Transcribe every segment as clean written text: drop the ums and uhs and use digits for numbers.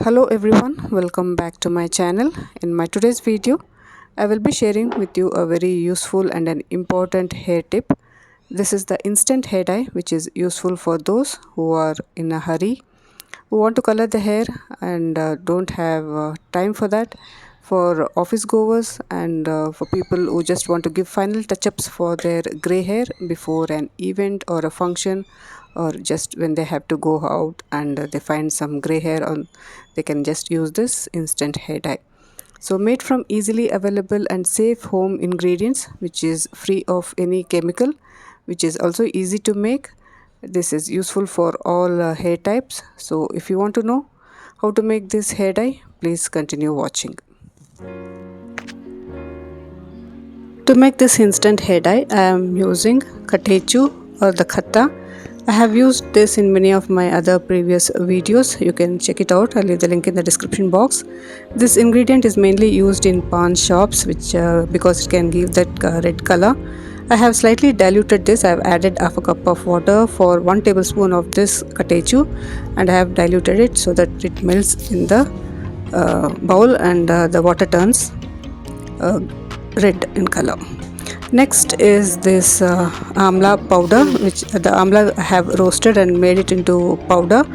Hello everyone, welcome back to my channel. In my today's video, I will be sharing with you a very useful and an important hair tip. This is the instant hair dye which is useful for those who are in a hurry, who want to color the hair and don't have time for that, for office goers and for people who just want to give final touch-ups for their gray hair before an event or a function, or just when they have to go out and they find some gray hair on, they can just use this instant hair dye. So made from easily available and safe home ingredients, which is free of any chemical, which is also easy to make. This is useful for all hair types. So if you want to know how to make this hair dye, please continue watching. To make this instant hair dye, I am using catechu or the Katha. I have used this in many of my other previous videos. You can check it out. I'll leave the link in the description box. This ingredient is mainly used in pawn shops, which because it can give that red color. I have slightly diluted this. I have added half a cup of water for 1 tablespoon of this catechu, and I have diluted it so that it melts in the bowl and the water turns red in color. Next is this amla powder, which the amla I have roasted and made it into powder.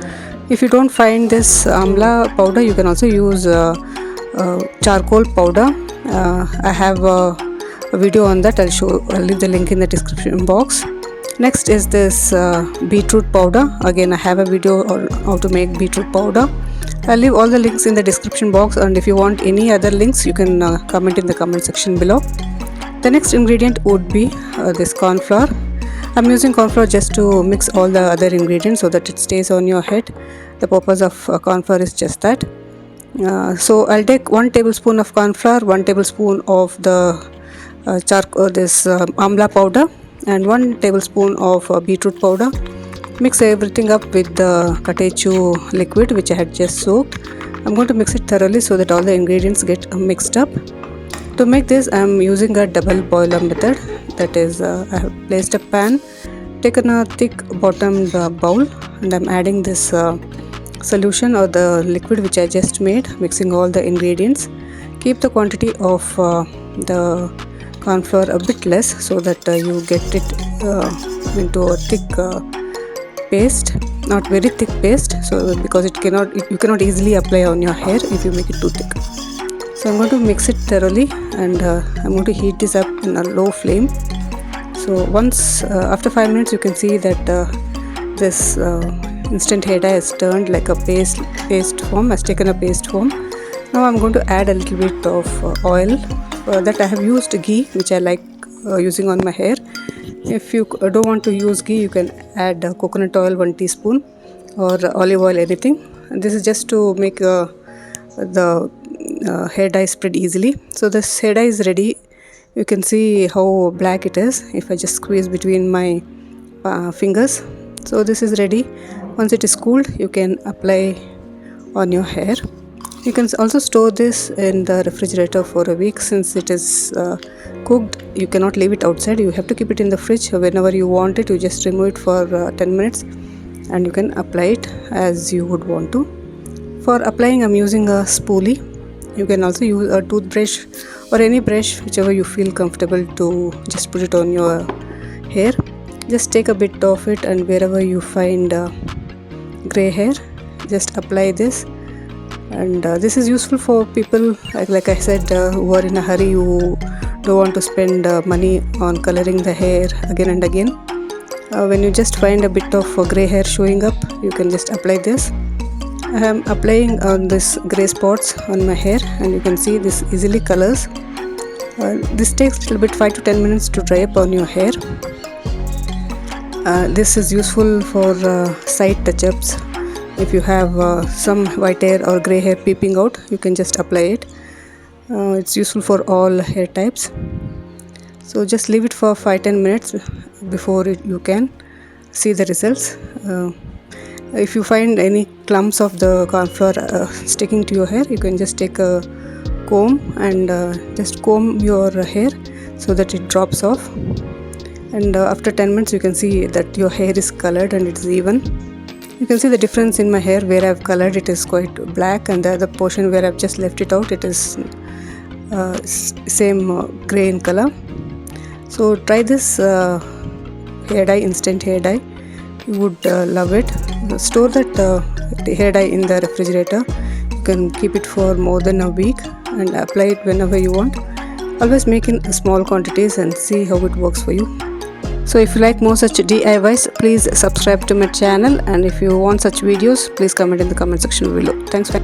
If you don't find this amla powder, you can also use charcoal powder. I have a video on that. I'll leave the link in the description box. Next is this beetroot powder. Again, I have a video on how to make beetroot powder. I'll leave all the links in the description box, and if you want any other links, you can comment in the comment section below. The next ingredient would be this corn flour. I'm using corn flour just to mix all the other ingredients so that it stays on your head. The purpose of corn flour is just that. So I'll take 1 tablespoon of corn flour, 1 tablespoon of the amla powder, and 1 tablespoon of beetroot powder. Mix everything up with the catechu liquid which I had just soaked. I'm going to mix it thoroughly so that all the ingredients get mixed up. To make this, I am using a double boiler method. That is, I have placed a pan, taken a thick bottomed bowl, and I am adding this solution or the liquid which I just made, mixing all the ingredients. Keep the quantity of the corn flour a bit less so that you get it into a thick paste, not very thick paste, so because you cannot easily apply on your hair if you make it too thick. So I'm going to mix it thoroughly, and I'm going to heat this up in a low flame. So once after 5 minutes, you can see that this instant hair dye has turned like a paste form, has taken a paste form. Now I'm going to add a little bit of oil. That I have used ghee, which I like using on my hair. If you don't want to use ghee, you can add coconut oil 1 teaspoon or olive oil, anything. And this is just to make the hair dye spread easily. So this hair dye is ready. You can see how black it is if I just squeeze between my fingers. So this is ready. Once it is cooled, you can apply on your hair. You can also store this in the refrigerator for a week. Since it is cooked, you cannot leave it outside. You have to keep it in the fridge. Whenever you want it, you just remove it for 10 minutes and you can apply it as you would want to. For applying, I'm using a spoolie. You can also use a toothbrush or any brush, whichever you feel comfortable, to just put it on your hair. Just take a bit of it, and wherever you find gray hair, just apply this. And this is useful for people, like I said, who are in a hurry, who don't want to spend money on coloring the hair again and again. When you just find a bit of gray hair showing up, you can just apply this. I am applying on this gray spots on my hair, and you can see this easily colors. This takes a little bit 5 to 10 minutes to dry up on your hair. This is useful for side touch-ups. If you have some white hair or gray hair peeping out, you can just apply it. It's useful for all hair types. So just leave it for 5-10 minutes before you can see the results. If you find any clumps of the corn flour sticking to your hair, you can just take a comb and just comb your hair so that it drops off. And after 10 minutes, you can see that your hair is colored and it's even. You can see the difference in my hair. Where I've colored it is quite black, and the other portion where I've just left it out, it is same gray in color. So try this hair dye, instant hair dye. You would love it. Store that hair dye in the refrigerator. You can keep it for more than a week and apply it whenever you want. Always make in small quantities and see how it works for you. So if you like more such DIYs, please subscribe to my channel, and if you want such videos, please comment in the comment section below. Thanks for